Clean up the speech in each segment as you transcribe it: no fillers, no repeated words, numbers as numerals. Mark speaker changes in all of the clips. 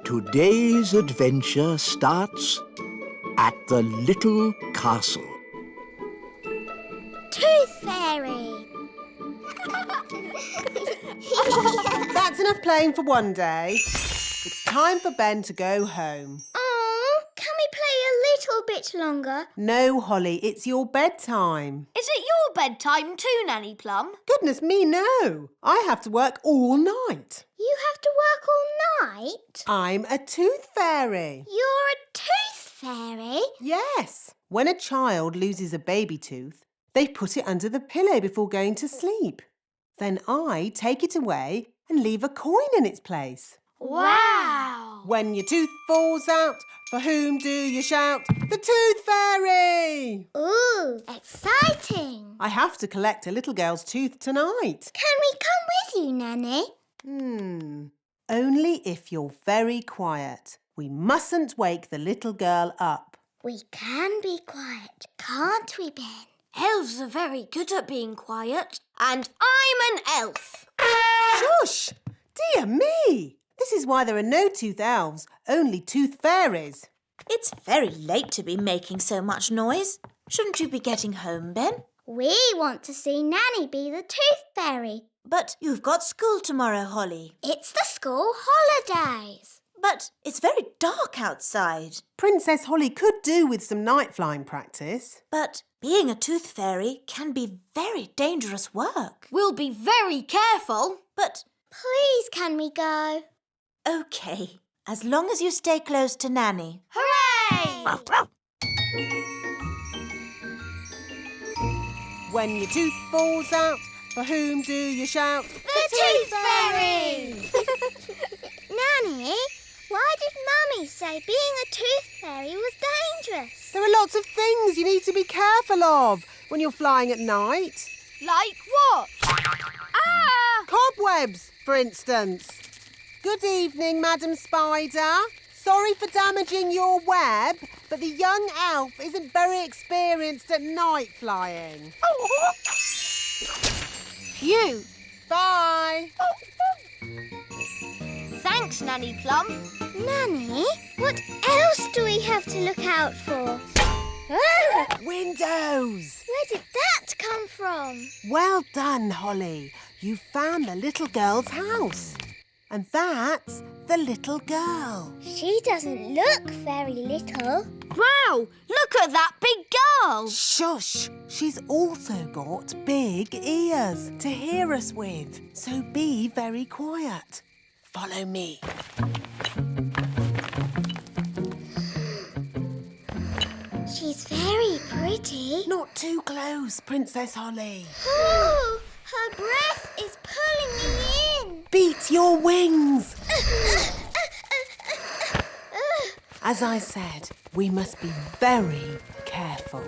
Speaker 1: Today's adventure starts at the little castle.
Speaker 2: Tooth Fairy!
Speaker 3: That's enough playing for one day. It's time for Ben to go home.
Speaker 2: Oh, can we play a little bit longer?
Speaker 3: No, Holly, it's your bedtime.
Speaker 4: Is it your bedtime too, Nanny Plum?
Speaker 3: Goodness me, no. I have to work all night.
Speaker 2: You have to work all night?
Speaker 3: I'm a tooth fairy.
Speaker 2: You're a tooth fairy?
Speaker 3: Yes. When a child loses a baby tooth, they put it under the pillow before going to sleep. Then I take it away and leave a coin in its place.
Speaker 4: Wow!
Speaker 3: When your tooth falls out, for whom do you shout? The Tooth Fairy!
Speaker 2: Ooh, exciting!
Speaker 3: I have to collect a little girl's tooth tonight.
Speaker 2: Can we come with you, Nanny?
Speaker 3: Only if you're very quiet. We mustn't wake the little girl up.
Speaker 2: We can be quiet, can't we, Ben?
Speaker 4: Elves are very good at being quiet. And I'm an elf.
Speaker 3: Shush! Dear me! This is why there are no tooth elves, only tooth fairies.
Speaker 5: It's very late to be making so much noise. Shouldn't you be getting home, Ben?
Speaker 2: We want to see Nanny be the Tooth Fairy.
Speaker 5: But you've got school tomorrow, Holly.
Speaker 2: It's the school holidays.
Speaker 5: But it's very dark outside.
Speaker 3: Princess Holly could do with some night flying practice.
Speaker 5: But being a tooth fairy can be very dangerous work.
Speaker 4: We'll be very careful.
Speaker 5: But
Speaker 2: Please, can we go?
Speaker 5: OK, as long as you stay close to Nanny.
Speaker 4: Hooray!
Speaker 3: When your tooth falls out, for whom do you shout?
Speaker 2: The Tooth Fairy! Nanny, why did Mummy say being a tooth fairy was dangerous?
Speaker 3: There are lots of things you need to be careful of when you're flying at night.
Speaker 4: Like what? Ah!
Speaker 3: Cobwebs, for instance. Good evening, Madam Spider. Sorry for damaging your web, but the young elf isn't very experienced at night flying.
Speaker 4: Phew!
Speaker 3: Bye.
Speaker 4: Thanks, Nanny Plum.
Speaker 2: Nanny, what else do we have to look out for? Ah,
Speaker 3: Windows.
Speaker 2: where did that come from?
Speaker 3: Well done, Holly. You found the little girl's house. And that's the little girl.
Speaker 2: She doesn't look very little.
Speaker 4: Wow! Look at that big girl!
Speaker 3: Shush! She's also got big ears to hear us with. So be very quiet. Follow me.
Speaker 2: She's very pretty.
Speaker 3: Not too close, Princess Holly.
Speaker 2: Oh, her breath is pulling me in.
Speaker 3: Beat your wings. As I said, we must be very careful.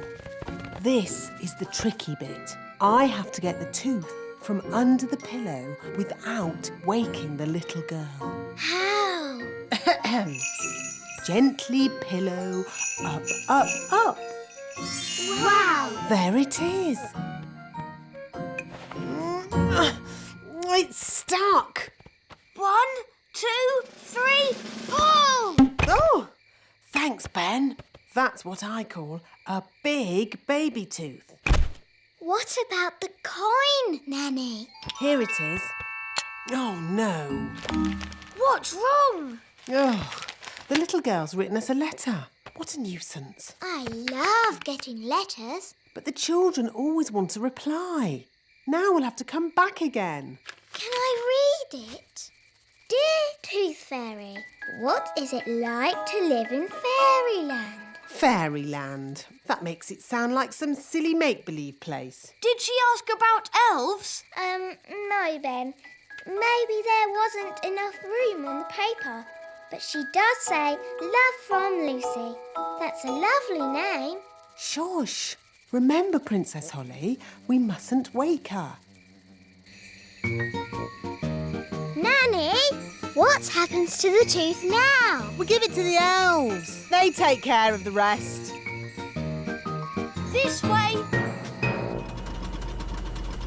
Speaker 3: This is the tricky bit. I have to get the tooth from under the pillow without waking the little girl.
Speaker 2: How?
Speaker 3: Gently pillow up, up, up.
Speaker 2: Wow!
Speaker 3: There it is. It's stuck.
Speaker 4: 1, 2, 3, pull!
Speaker 3: Oh, thanks, Ben. That's what I call a big baby tooth.
Speaker 2: What about the coin, Nanny?
Speaker 3: Here it is. Oh, no.
Speaker 4: What's wrong?
Speaker 3: Oh, the little girl's written us a letter. What a nuisance.
Speaker 2: I love getting letters.
Speaker 3: But the children always want a reply. Now we'll have to come back again.
Speaker 2: Can I read it? Dear Tooth Fairy, what is it like to live in fairyland?
Speaker 3: Fairyland. That makes it sound like some silly make-believe place.
Speaker 4: Did she ask about elves?
Speaker 2: No, Ben. Maybe there wasn't enough room on the paper. But she does say, love from Lucy. That's a lovely name.
Speaker 3: Shush. Remember, Princess Holly, we mustn't wake her.
Speaker 2: Nanny, what happens to the tooth now?
Speaker 3: We give it to the elves. They take care of the rest.
Speaker 4: This way.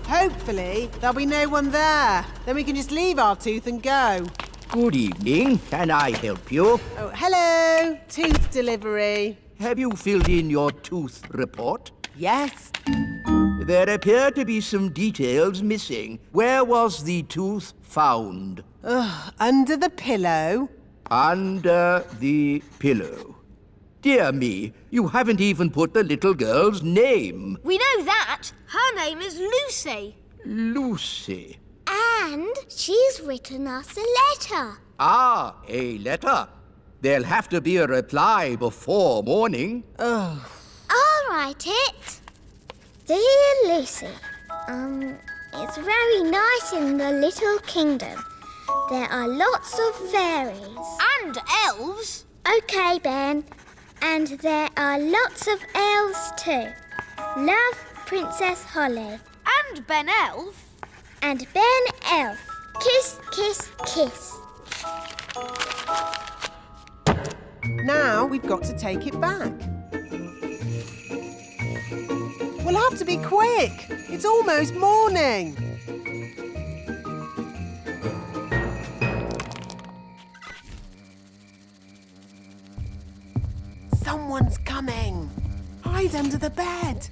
Speaker 3: Hopefully, there'll be no one there. Then we can just leave our tooth and go.
Speaker 1: Good evening. Can I help you?
Speaker 3: Oh, hello. Tooth delivery.
Speaker 1: Have you filled in your tooth report?
Speaker 3: Yes.
Speaker 1: There appear to be some details missing. Where was the tooth found?
Speaker 3: Under the pillow.
Speaker 1: Under the pillow. Dear me, you haven't even put the little girl's name.
Speaker 4: We know that. Her name is Lucy.
Speaker 1: Lucy.
Speaker 2: And she's written us a letter.
Speaker 1: Ah, a letter. There'll have to be a reply before morning.
Speaker 2: I'll write it. Dear Lucy, it's very nice in the little kingdom. There are lots of fairies.
Speaker 4: And elves.
Speaker 2: Okay, Ben. And there are lots of elves too. Love, Princess Holly.
Speaker 4: And Ben Elf.
Speaker 2: And Ben Elf. Kiss, kiss, kiss.
Speaker 3: Now we've got to take it back. We'll have to be quick. It's almost morning. Someone's coming. Hide under the bed.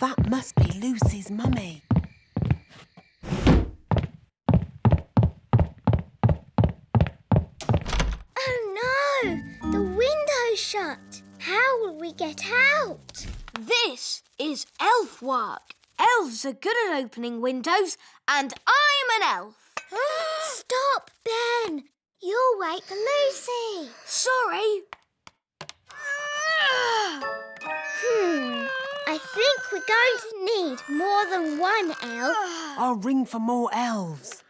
Speaker 3: That must be Lucy's mummy.
Speaker 2: Oh no! The window's shut. How will we get out?
Speaker 4: This is elf work. Elves are good at opening windows, and I'm an elf.
Speaker 2: Stop, Ben. You'll wake Lucy.
Speaker 4: Sorry.
Speaker 2: I think we're going to need more than one elf.
Speaker 3: I'll ring for more elves.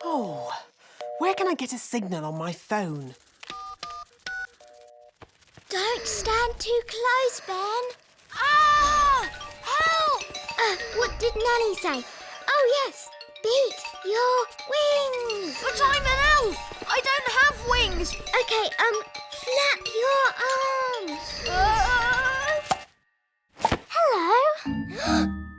Speaker 3: Oh, where can I get a signal on my phone?
Speaker 2: Don't stand too close, Ben.
Speaker 4: Ah! Help!
Speaker 2: What did Nanny say? Oh, yes. Beat your wings.
Speaker 4: But I'm an elf. I don't have wings.
Speaker 2: Okay, flap your arms. Hello.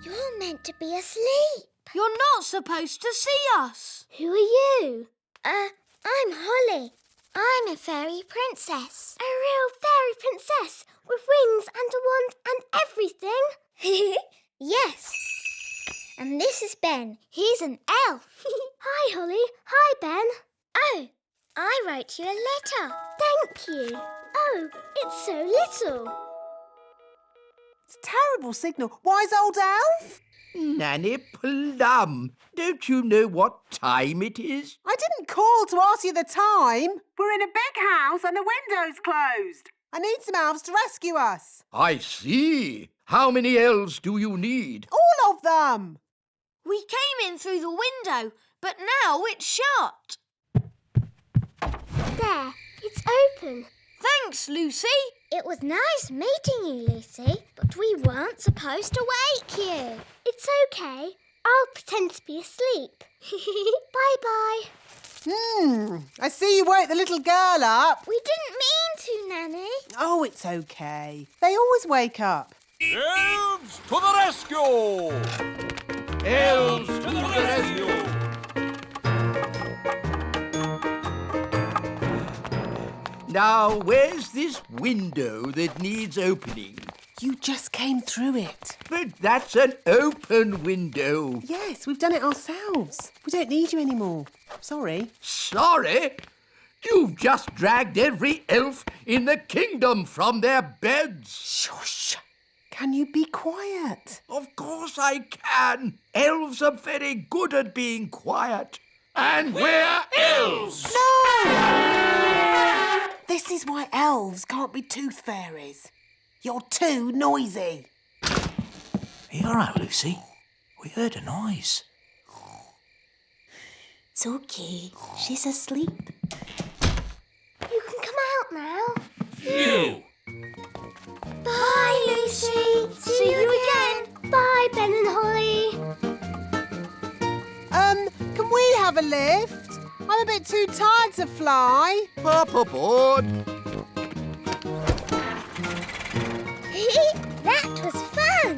Speaker 2: You're meant to be asleep.
Speaker 4: You're not supposed to see us.
Speaker 2: Who are you? I'm Holly. I'm a fairy princess. A real fairy princess with wings and a wand and everything? Yes. And this is Ben. He's an elf. Hi, Holly. Hi, Ben. Oh, I wrote you a letter. Thank you. Oh, it's so little.
Speaker 3: It's a terrible signal. Wise old elf?
Speaker 1: Nanny Plum, don't you know what time it is?
Speaker 3: I didn't call to ask you the time. We're in a big house and the window's closed. I need some elves to rescue us.
Speaker 1: I see. How many elves do you need?
Speaker 3: All of them.
Speaker 4: We came in through the window, but now it's shut.
Speaker 2: There, it's open.
Speaker 4: Thanks, Lucy.
Speaker 2: It was nice meeting you, Lucy, but we weren't supposed to wake you. It's okay. I'll pretend to be asleep. Bye-bye.
Speaker 3: I see you woke the little girl up.
Speaker 2: We didn't mean to, Nanny.
Speaker 3: Oh, it's okay. They always wake up.
Speaker 6: Elves to the rescue! Elves to the rescue!
Speaker 1: Now, where's this window that needs opening?
Speaker 3: You just came through it.
Speaker 1: But that's an open window.
Speaker 3: Yes, we've done it ourselves. We don't need you anymore. Sorry.
Speaker 1: Sorry? You've just dragged every elf in the kingdom from their beds.
Speaker 3: Shush. Can you be quiet?
Speaker 1: Of course I can. Elves are very good at being quiet. And we're elves!
Speaker 3: No! This is why elves can't be tooth fairies. You're too noisy.
Speaker 6: Are you all right, Lucy? We heard a noise.
Speaker 5: It's okay. She's asleep.
Speaker 2: You can come out now.
Speaker 6: You!
Speaker 2: Bye, Lucy.
Speaker 4: See you again.
Speaker 2: Bye, Ben and Holly.
Speaker 3: Can we have a lift? I'm a bit too tired to fly.
Speaker 1: Up aboard.
Speaker 2: That was fun.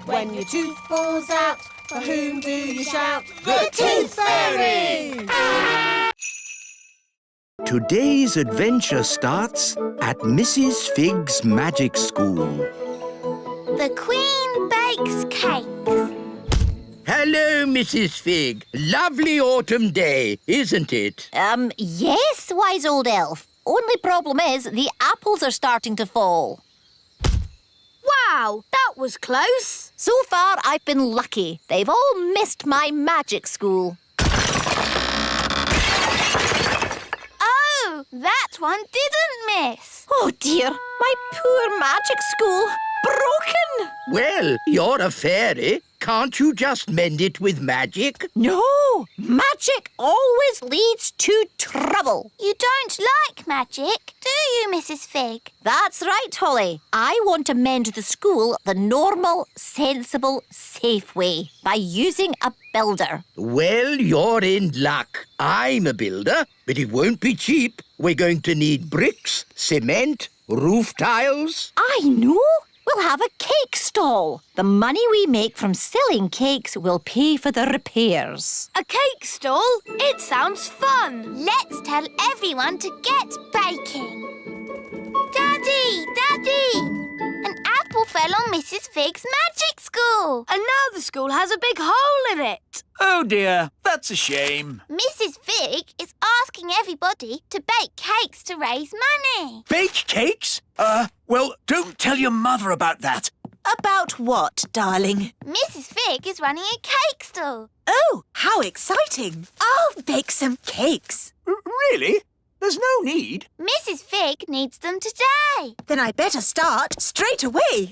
Speaker 3: When your tooth falls out, For whom do you shout?
Speaker 2: The Tooth Fairy!
Speaker 1: Today's adventure starts at Mrs. Fig's magic school.
Speaker 2: The Queen bakes cakes.
Speaker 1: Hello, Mrs. Fig. Lovely autumn day, isn't it?
Speaker 7: Yes, wise old elf. Only problem is the apples are starting to fall.
Speaker 4: Wow, that was close.
Speaker 7: So far, I've been lucky. They've all missed my magic school.
Speaker 2: Oh, that one didn't miss.
Speaker 7: Oh dear, my poor magic school. Broken.
Speaker 1: Well, you're a fairy. Can't you just mend it with magic?
Speaker 7: No, magic always leads to trouble.
Speaker 2: You don't like magic, do you, Mrs. Fig?
Speaker 7: That's right, Holly. I want to mend the school the normal, sensible, safe way by using a builder.
Speaker 1: Well, you're in luck. I'm a builder, but it won't be cheap. We're going to need bricks, cement, roof tiles.
Speaker 7: I know. We'll have a cake stall. The money we make from selling cakes will pay for the repairs.
Speaker 4: A cake stall? It sounds fun.
Speaker 2: Let's tell everyone to get baking. Daddy! An apple fell on Mrs. Fig's magic school.
Speaker 4: And now the school has a big hole in it.
Speaker 6: Oh dear, that's a shame.
Speaker 2: Mrs. Fig is asking everybody to bake cakes to raise money.
Speaker 6: Bake cakes? Well, don't tell your mother about that.
Speaker 5: About what, darling?
Speaker 2: Mrs. Fig is running a cake stall.
Speaker 5: Oh, how exciting. I'll bake some cakes.
Speaker 6: Really? There's no need.
Speaker 2: Mrs. Fig needs them today.
Speaker 5: Then I better start straight away.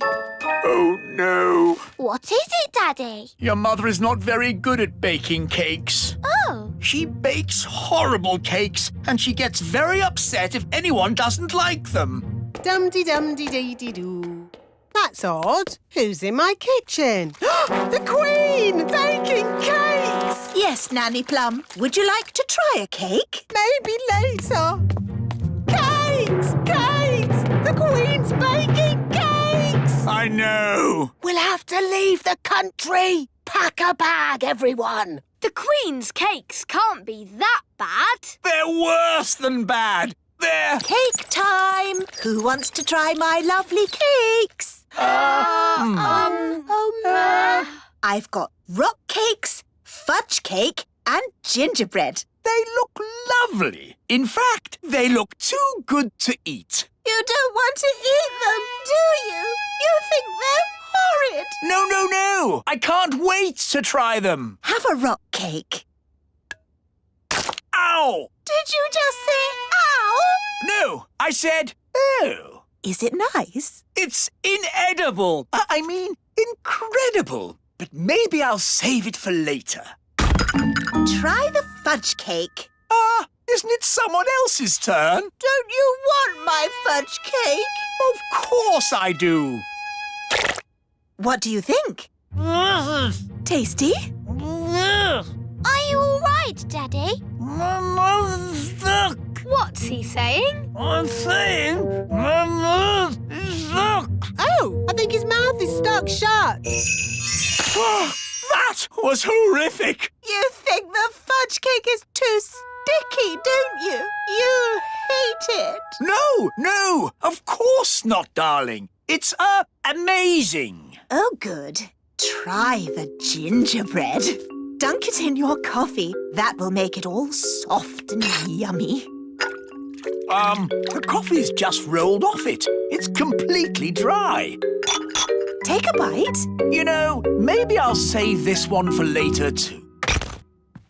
Speaker 6: Oh no.
Speaker 2: What is it, Daddy?
Speaker 6: Your mother is not very good at baking cakes.
Speaker 2: Oh,
Speaker 6: She bakes horrible cakes and she gets very upset if anyone doesn't like them.
Speaker 3: Dum-de-dum-de-dee-dee-doo. That's odd. Who's in my kitchen? The Queen! Baking cakes!
Speaker 5: Yes, Nanny Plum. Would you like to try a cake?
Speaker 3: Maybe later. Cakes! Cakes! The Queen's baking cakes!
Speaker 6: I know.
Speaker 3: We'll have to leave the country. Pack a bag, everyone.
Speaker 4: The Queen's cakes can't be that bad.
Speaker 6: They're worse than bad. They're...
Speaker 5: Cake time! Who wants to try my lovely cakes? I've got rock cakes, fudge cake, and gingerbread.
Speaker 6: They look lovely. In fact, they look too good to eat.
Speaker 5: You don't want to eat them, do you? You think they're horrid.
Speaker 6: No. I can't wait to try them.
Speaker 5: Have a rock cake.
Speaker 6: Ow!
Speaker 5: Did you just say ow?
Speaker 6: No, I said, oh.
Speaker 5: Is it nice?
Speaker 6: It's inedible. I mean, incredible. But maybe I'll save it for later.
Speaker 5: Try the fudge cake.
Speaker 6: Isn't it someone else's turn?
Speaker 5: Don't you want my fudge cake?
Speaker 6: Of course I do.
Speaker 5: What do you think? Tasty?
Speaker 2: are you all right, Daddy?
Speaker 6: My mouth's stuck.
Speaker 4: What's he saying?
Speaker 6: I'm saying my mouth is stuck.
Speaker 3: Oh, I think his mouth is stuck shut.
Speaker 6: That was horrific.
Speaker 5: You think the fudge cake is too sticky, don't you? You hate it.
Speaker 6: No, of course not, darling. It's, amazing.
Speaker 5: Oh, good. Try the gingerbread. Dunk it in your coffee. That will make it all soft and yummy.
Speaker 6: The coffee's just rolled off it. It's completely dry.
Speaker 5: Take a bite.
Speaker 6: You know, maybe I'll save this one for later too.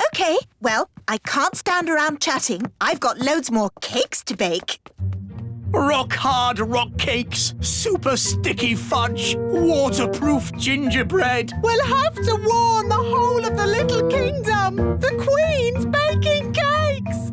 Speaker 5: OK, well, I can't stand around chatting. I've got loads more cakes to bake.
Speaker 6: Rock-hard rock cakes, super sticky fudge, waterproof gingerbread.
Speaker 3: We'll have to warn the whole of the little kingdom. The Queen's baking cakes.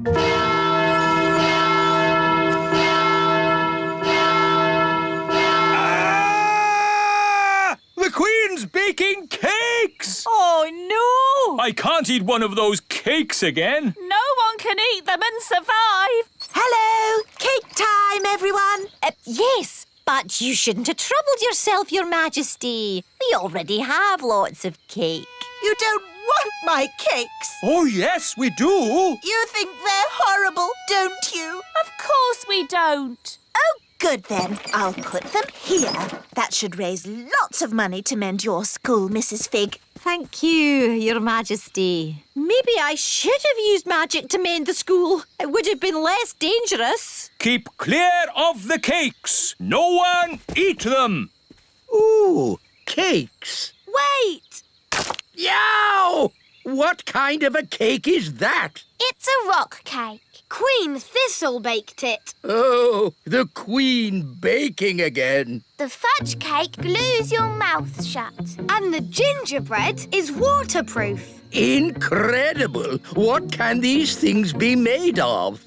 Speaker 8: The Queen's baking cakes!
Speaker 7: Oh, no!
Speaker 8: I can't eat one of those cakes again.
Speaker 7: No one can eat them and survive.
Speaker 5: Hello! Cake time, everyone!
Speaker 7: Yes, but you shouldn't have troubled yourself, Your Majesty. We already have lots of cake.
Speaker 5: You don't want my cakes.
Speaker 8: Oh, yes, we do.
Speaker 5: You think they're horrible, don't you?
Speaker 4: Of course we don't.
Speaker 5: Oh, good then. I'll put them here. That should raise lots of money to mend your school, Mrs. Fig.
Speaker 7: Thank you, Your Majesty. Maybe I should have used magic to mend the school. It would have been less dangerous.
Speaker 8: Keep clear of the cakes. No one eat them.
Speaker 1: Ooh, cakes.
Speaker 4: Wait!
Speaker 1: Yow! What kind of a cake is that?
Speaker 2: It's a rock cake.
Speaker 4: Queen Thistle baked it.
Speaker 1: Oh, the Queen baking again.
Speaker 2: The fudge cake glues your mouth shut.
Speaker 4: And the gingerbread is waterproof.
Speaker 1: Incredible! What can these things be made of?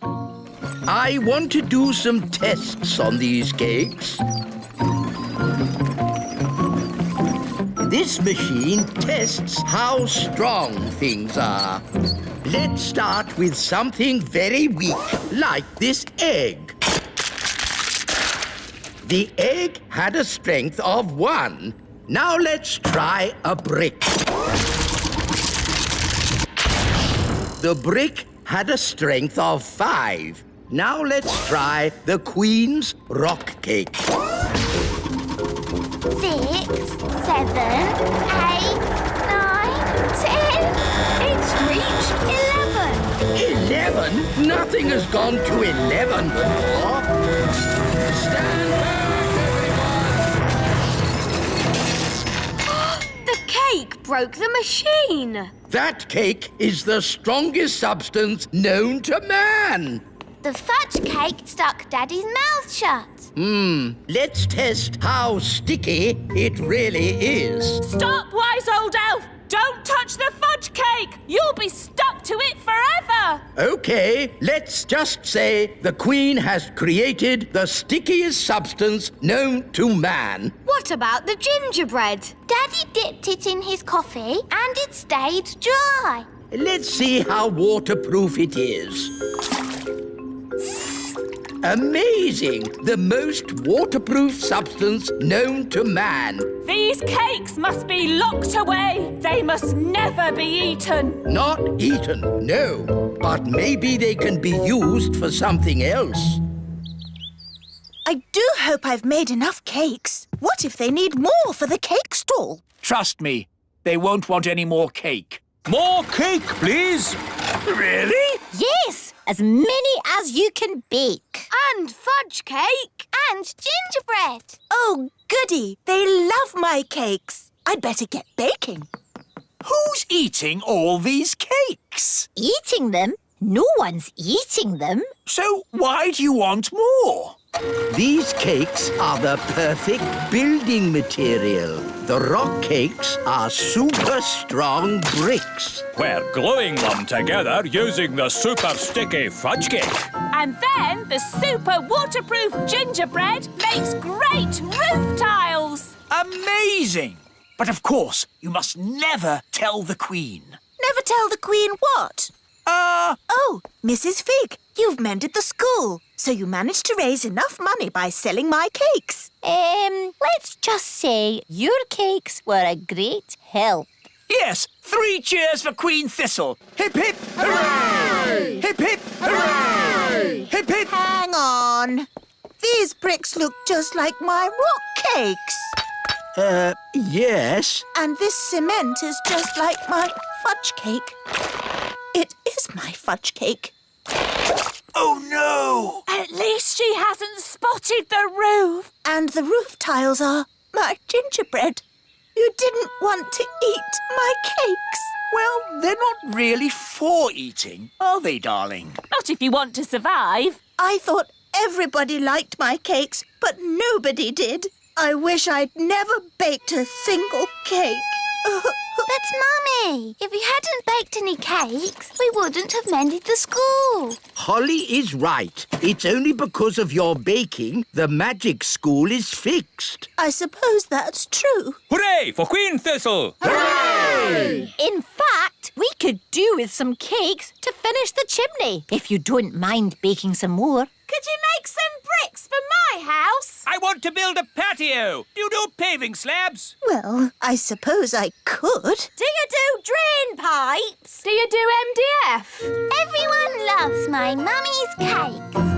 Speaker 1: I want to do some tests on these cakes. This machine tests how strong things are. Let's start with something very weak, like this egg. The egg had a strength of 1. Now let's try a brick. The brick had a strength of 5. Now let's try the Queen's rock cake.
Speaker 2: 6, 7, 8, 9, 10.
Speaker 4: It's reached 11.
Speaker 1: 11? Nothing has gone to 11 before. Stand back, everyone!
Speaker 4: The cake broke the machine.
Speaker 1: That cake is the strongest substance known to man.
Speaker 2: The fudge cake stuck Daddy's mouth shut.
Speaker 1: Let's test how sticky it really is.
Speaker 4: Stop, wise old elf! Don't touch the fudge cake! You'll be stuck to it forever!
Speaker 1: Okay, let's just say the Queen has created the stickiest substance known to man.
Speaker 4: What about the gingerbread?
Speaker 2: Daddy dipped it in his coffee and it stayed dry.
Speaker 1: Let's see how waterproof it is. Amazing! The most waterproof substance known to man.
Speaker 4: These cakes must be locked away. They must never be eaten.
Speaker 1: Not eaten, no. But maybe they can be used for something else.
Speaker 5: I do hope I've made enough cakes. What if they need more for the cake stall?
Speaker 6: Trust me, they won't want any more cake.
Speaker 8: More cake, please.
Speaker 6: Really?
Speaker 7: Yes, as many as you can bake.
Speaker 4: And fudge cake.
Speaker 2: And gingerbread.
Speaker 5: Oh, goody. They love my cakes. I'd better get baking.
Speaker 6: Who's eating all these cakes?
Speaker 7: Eating them? No one's eating them.
Speaker 6: So why do you want more?
Speaker 1: These cakes are the perfect building material. The rock cakes are super strong bricks.
Speaker 8: We're gluing them together using the super sticky fudge cake.
Speaker 4: And then the super waterproof gingerbread makes great roof tiles.
Speaker 6: Amazing! But of course, you must never tell the Queen.
Speaker 5: Never tell the Queen what? Oh, Mrs. Fig, you've mended the school, so you managed to raise enough money by selling my cakes.
Speaker 7: Let's just say your cakes were a great help.
Speaker 6: Yes, 3 cheers for Queen Thistle. Hip, hip, hooray! Hip, hip, hooray! Hip, hip.
Speaker 5: Hang on. These bricks look just like my rock cakes.
Speaker 1: Yes.
Speaker 5: And this cement is just like my fudge cake. It is my fudge cake.
Speaker 6: Oh, no!
Speaker 4: At least she hasn't spotted the roof.
Speaker 5: And the roof tiles are my gingerbread. You didn't want to eat my cakes.
Speaker 6: Well, they're not really for eating, are they, darling?
Speaker 4: Not if you want to survive.
Speaker 5: I thought everybody liked my cakes, but nobody did. I wish I'd never baked a single cake.
Speaker 2: But, Mummy, if we hadn't baked any cakes, we wouldn't have mended the school.
Speaker 1: Holly is right. It's only because of your baking the magic school is fixed.
Speaker 5: I suppose that's true.
Speaker 8: Hooray for Queen Thistle!
Speaker 7: In fact, we could do with some cakes to finish the chimney. If you don't mind baking some more,
Speaker 9: Could you make some bricks for my house?
Speaker 6: I want to build a patio. Do you do paving slabs?
Speaker 5: Well, I suppose I could.
Speaker 7: Do you do drain pipes?
Speaker 9: Do you do MDF?
Speaker 2: Everyone loves my mummy's cakes.